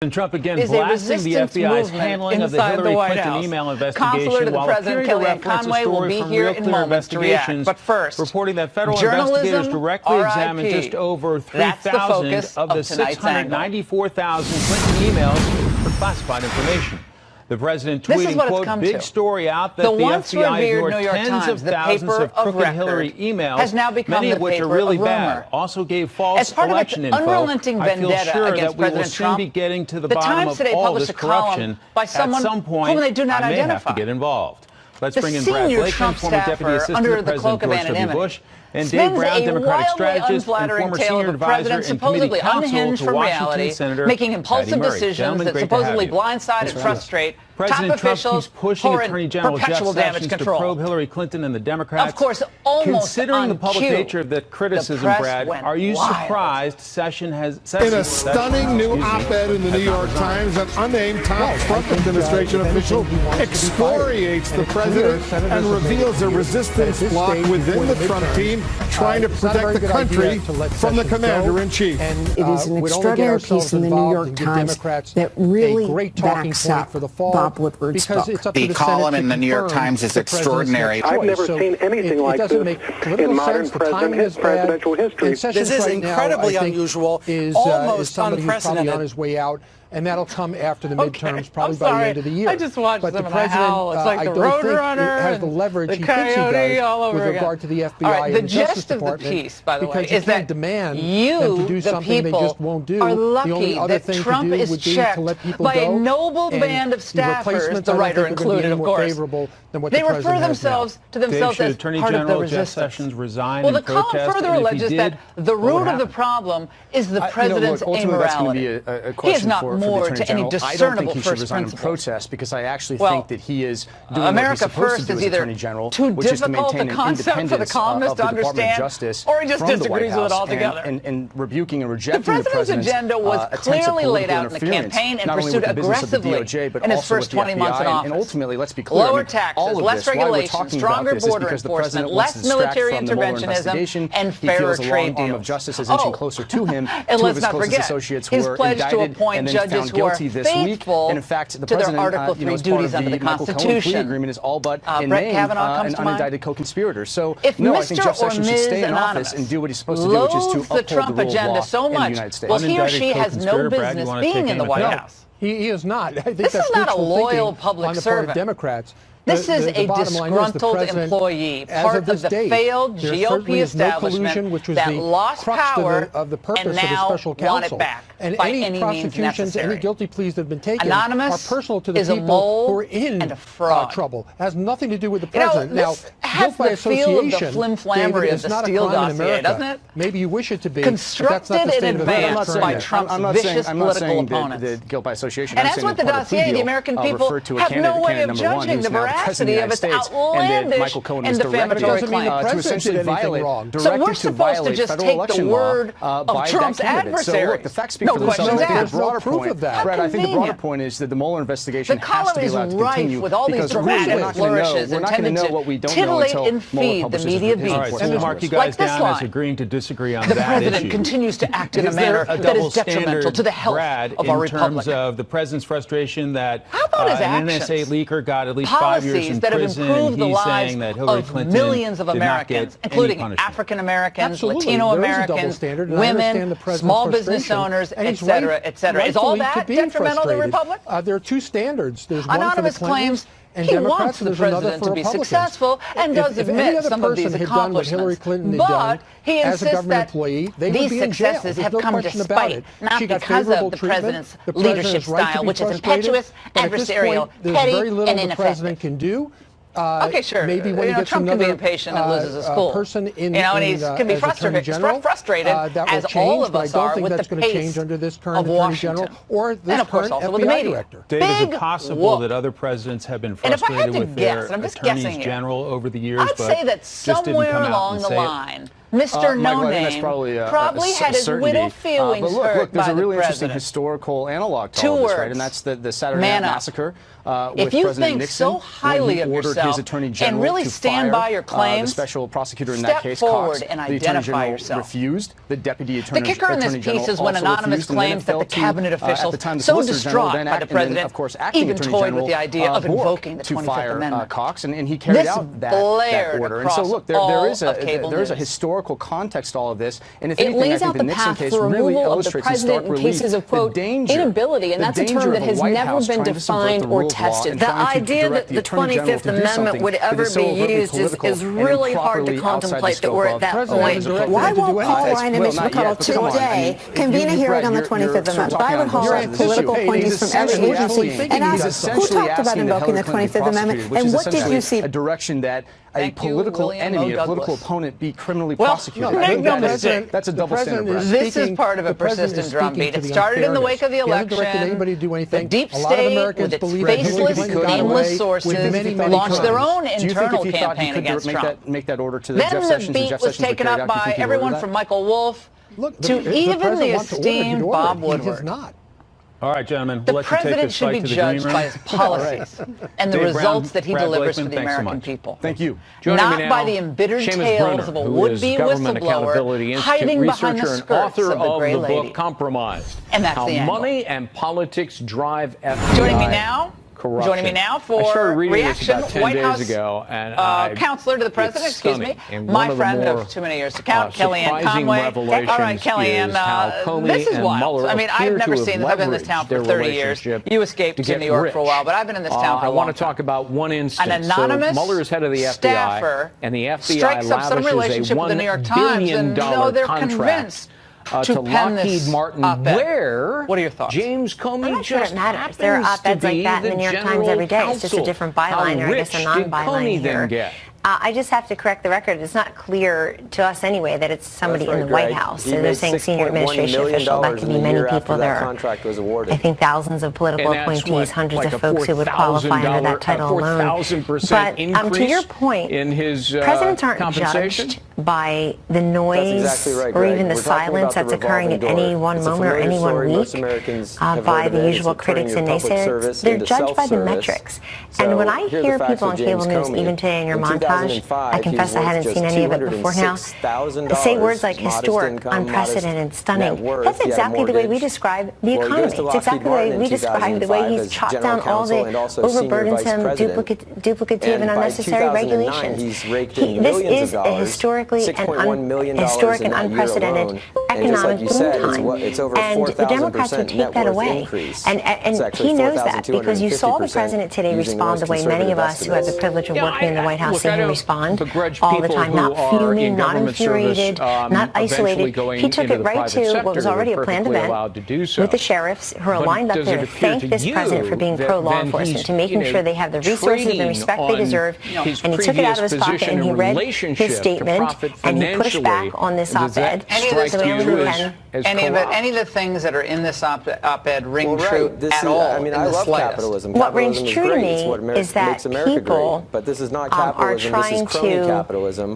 Trump again blasting the FBI's handling of the Hillary Clinton email investigation, while appearing to reference a story from Real Clear Investigations, reporting that federal investigators directly examined just over 3,000 of the 694,000 Clinton emails for classified information. The president tweeting, quote, big story out that the FBI ignored tens of thousands of crooked Hillary emails, many of which are really bad, also gave false election info. I feel sure that we will soon be getting to the bottom of all this corruption. At some point, I may have to get involved. Let's bring in Brad Blakeman, former Deputy Assistant to President George W. Bush, and Dave Brown, Democratic strategist and former senior advisor and committee counsel to Washington Senator making impulsive decisions that supposedly blindside and frustrate President top officials, Trump keeps pushing Attorney General Jeff Sessions to probe Hillary Clinton and the Democrats. Of course, almost considering the public nature of the criticism, Brad, are you surprised Sessions has... In a stunning new op-ed in the New York Times, an unnamed top Trump administration official excoriates the president and reveals a resistance bloc within the Trump team trying to protect the country from the commander-in-chief. It is an extraordinary piece in the New York Times that really backs up Bob Woodward's book. The column in the New York Times is extraordinary. I've never seen anything like this in modern presidential history. This is incredibly unusual, almost unprecedented. On his way out. And that'll come after the midterms, probably by the end of the year. I just watched but them the president, it's like I the don't think Roadrunner it has the leverage he thinks he does with regard to the FBI and the Justice Department. The gist of the piece, by the way, is that demand them to do something they just won't do. Are lucky the only other that thing Trump to do is would be checked to let people by go. a noble band of staffers, the writer included, of course. They refer themselves to themselves as part of the resistance. Well, the column further alleges that the root of the problem is the president's amorality. He is not more to any discernible first principles. Protest because I actually think that he is doing America what he's supposed First to do is as either Attorney General, too which is to difficult maintain a an concept for the columnist to understand, or he just disagrees with it altogether. And rebuking and rejecting the president's agenda was clearly laid out in the campaign and pursued aggressively in his first 20 months in office. And ultimately, let's be clear, lower taxes, less regulation, stronger border enforcement, less military interventionism, and fairer trade deals. And let's not forget his pledge to appoint judges who are faithful to their Article 3 duties under the Constitution. Agreement is all but Brett Kavanaugh comes to mind. Unindicted co-conspirator. So if no, I think Mr. Jeff or Sessions should Ms. stay in Anonymous office and do what he's supposed to do, which is to uphold the Trump the rule of agenda law so in the much, United States. well, he or she has no business being in the White House. He is not. I think this that's is not a wishful loyal thinking public on the servant. part of Democrats. This is a disgruntled employee, part of the failed GOP establishment that lost power and now want it back by any means necessary. Any guilty pleas that have been taken Anonymous are personal to the is a people mole who are in and a fraud. Trouble. It has nothing to do with the president. Now, this has the feel of the flim-flammery of the Steele dossier, doesn't it? Maybe you wish it to be. Constructed in advance by Trump's vicious political opponents. The guilt by association. And as with the dossier, the American people have no way of judging the veracity of its outlandish and defamatory claims. To essentially violate, so we're supposed to just take the word of Trump's adversaries. So look, the facts speak for themselves. I think the broader point, Brad, I think the broader point is that the Mueller investigation has to be allowed to continue. With all these dramatic flourishes intended to titillate and feed the media beast. And we'll mark you guys down as agreeing to disagree on that issue. The president continues to act in a manner that is detrimental to the health of our republic. In terms of the president's frustration that an NSA leaker got at least 5 years in prison, and he's saying that Hillary Clinton millions of Americans, including African Americans, Latino Americans, women, small business owners, etc., etc. Is all that detrimental to the republic? There are two standards. There's one Anonymous for the Clintons, claims and he Democrats, wants the president to be successful and does admit some of these accomplishments. But he insists that these successes have come despite, not because of the president's leadership style, which is impetuous, adversarial, petty, and ineffective. Okay, sure. Maybe when Trump can be impatient and loses his cool. And he can be frustrated, as all of us are, with the pace of Washington. And of course also with the media. Dave, is it possible that other presidents have been frustrated with their attorneys general over the years? I'd say that somewhere along the line, Mr. No Name probably had his widow feelings hurt there's by a really the interesting president. historical analog to Two all this, words. right? And that's the Saturday Night Massacre. If you President think Nixon, so highly of yourself and really stand by your claims, the special prosecutor in step that case, forward Cox, and the Attorney identify General yourself. refused. The Deputy Attorney General kicker in this piece is when anonymous claims that the cabinet officials, the so Solicitor General, distraught by the president, of course, acting even Attorney toyed General, with the idea of invoking the to 25th fire Amendment. Cox, and he carried out that order. And so, look, there is a historical context to all of this. And if it anything, I lays think out the the Nixon path case for really removal of the illustrates in president stark in relief cases of, quote, inability, and that's a term that has never been defined or tested. The idea that the 25th Amendment would ever be used is really hard to contemplate that we're at that point. Why won't Paul Ryan and Mitch McConnell today convene a hearing on the 25th Amendment? I would haul political appointees from every agency and ask who talked about invoking the 25th Amendment and what did you see? A direction that a political enemy, a political opponent be criminally prosecuted. Make no mistake. That's a double standard. This is part of a persistent drumbeat. It started in the wake of the election. The deep state, with its faceless, nameless sources, launched their own internal campaign against Trump. Make that order to the Jeff Then Sessions the beat was taken up by everyone from Michael Wolff to even the esteemed Bob Woodward. All right, gentlemen, the we'll let you take president this should fight be to the judged green by room. his policies and the Dave results Brown, that he Brad delivers Blakeman, to the thanks so American much. people. Thank you. Not by the embittered tales of a would-be whistleblower hiding behind the skirts of the gray lady. Author of the book Compromised. And that's How the angle. Money and Politics Drive FBI. Joining me now Corruption. Joining me now for I started reading reaction, this about 10 White days House ago, and counselor to the president, excuse me, my friend of too many years to count, Kellyanne Conway. All right, Kellyanne, this is wild. I mean, I've never seen this. I've been in this town for 30 years. You escaped to New York for a while, but I've been in this town for a long time. I want to talk about one instance. An anonymous Mueller is head of the FBI, staffer and the FBI strikes up some relationship with the New York Times, and they're convinced to pen Lockheed this Martin, op-ed. where what are your thoughts? James Comey I'm not sure just it matters. There are op-eds like that in the New York Times every day. It's just a different byline, or I guess a non-byline here. I just have to correct the record. It's not clear to us anyway that it's somebody in the White House. So they're saying senior administration official. That could be many people. There are, I think, thousands of political appointees, hundreds of folks who would qualify under that title alone. But to your point, presidents aren't judged by the noise or even the silence that's occurring at any one moment or any 1 week by the usual critics and naysayers. They're judged by the metrics. And when I hear people on cable news, even today in your montage, I confess I hadn't seen any of it before now, say words like historic, unprecedented, stunning. That's exactly the way we describe the economy. It's exactly the way we describe the way he's chopped down all the overburdensome, duplicative, and unnecessary regulations. This is a historic and unprecedented economic boom time. And the Democrats would take that away. And he knows that because you saw the president today respond the way many of us who have the privilege of working in the White House see him respond all the time, not fuming, not infuriated, not isolated. He took it right to what was already a planned event with the sheriffs who are lined up there to thank this president for being pro-law enforcement, to making sure they have the resources and respect they deserve. And he took it out of his pocket and he read his statement and he pushed back on this op-ed. Any of the things that are in this op-ed ring true at all? I mean, I love capitalism. What rings true to me is that people but this is not are trying to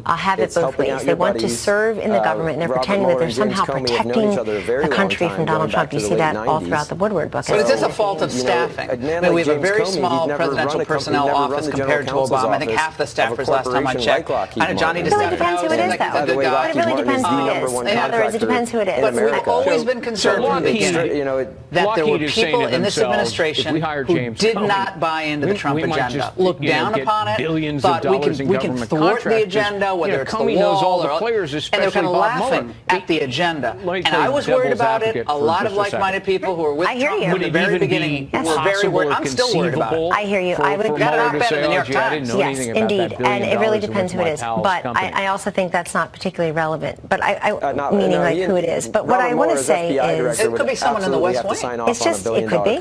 have it both ways. They want to serve in the government, and they're pretending that they're somehow protecting the country from Donald Trump. You see that all throughout the Woodward book. But is this a fault of staffing? I mean, we have a very small presidential personnel office compared to Obama. I think half the staffers last time I checked. I know Johnny It really depends who it is, though. It really depends who it is. In other words, it depends who it is. But we've always been concerned from the beginning that there were people in this administration who did not buy into the Trump agenda, looked down upon it, thought we can thwart the agenda, whether it's the wall or, and they're kind of laughing at the agenda. And I was worried about it. A lot of like-minded people who were with Trump from the very beginning were very worried. I'm still worried about it. I hear you. I would got an op-ed in the New York Times. Yes, indeed, and it really depends who it is. But I also think that's not particularly relevant. But meaning like who it is. But what I want to say is it could be someone in the West Wing. It's just it could be.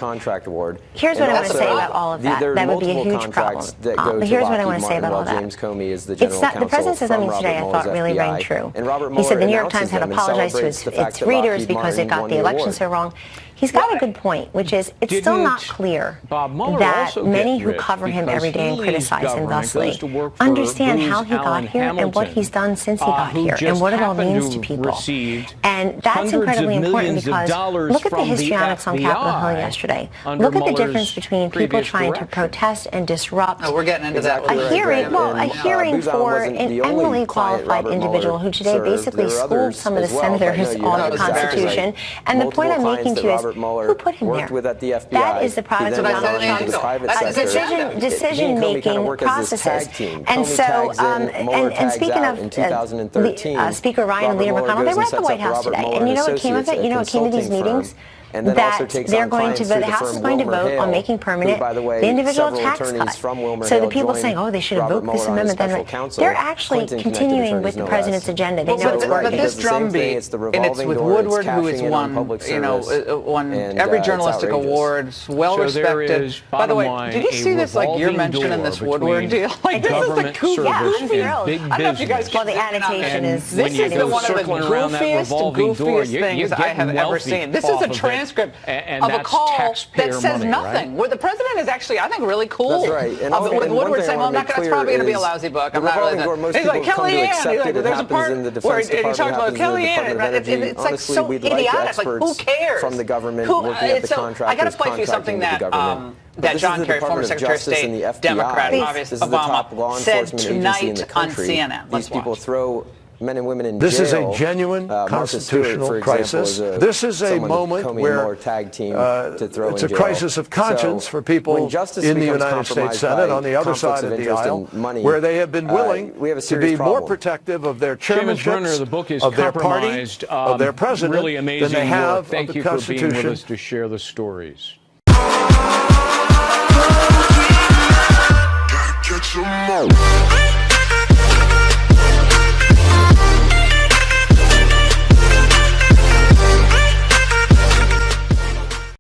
Here's what I want to say about all of that. That would be a huge problem. But here's what I want to say about all that. It's not, the president said something today I thought really rang true. He said the New York Times had apologized to its readers because it got the election so wrong. he's got a good point, which is it's still not clear that many who cover him every day and criticize him thusly understand how he got here and what he's done since he got here and what it all means to people. And that's incredibly important because look at the histrionics on Capitol Hill yesterday. Look at the difference between people trying to protest and disrupt we're getting into that. a hearing. Well, a hearing for an eminently qualified individual who today basically schooled some of the senators on the Constitution. And the point I'm making to you is, who put him there? That is the product of Donald Trump's decision-making processes. And so, and speaking of Speaker Ryan and Leader McConnell, they were at the White House today. And you know what came of it? You know what came of these meetings? That they're going to vote, the House is going to vote on making permanent the individual tax cut. So the people saying, oh, they should have voted this amendment, then they're actually continuing with the president's agenda. They know it's working. But this drumbeat, and it's with Woodward, who has won every journalistic award, well respected. By the way, did you see this? Like you're mentioning this Woodward deal. Like this is the goofy. Yeah, I'm thrilled. I don't know if you guys. Well, the annotation is. This is one of the goofiest things I have ever seen. This is a transcript of a call that says nothing. Right? Where the president is actually, I think, really cool. That's right. And with Woodward saying, "Well, it's probably going to be a lousy book." I'm not really. He's like Kellyanne. There's a part where he talks about Kellyanne. It's like so idiotic. Like who cares? From the government, looking at the contractors, I got to play for you something that John Kerry, former Secretary of State, Democrat, obviously Obama, said tonight on CNN. These people throw men and women in this jail. Is a genuine constitutional Stewart, crisis. example, this is a moment where it's a crisis of conscience for people in the United States Senate on the other side of the aisle, where they have been willing to be more protective of their chairmanships, of their party, of their president, really amazing than they have Thank of the you Constitution. For being with us to share the stories. Gotta catch 'em all.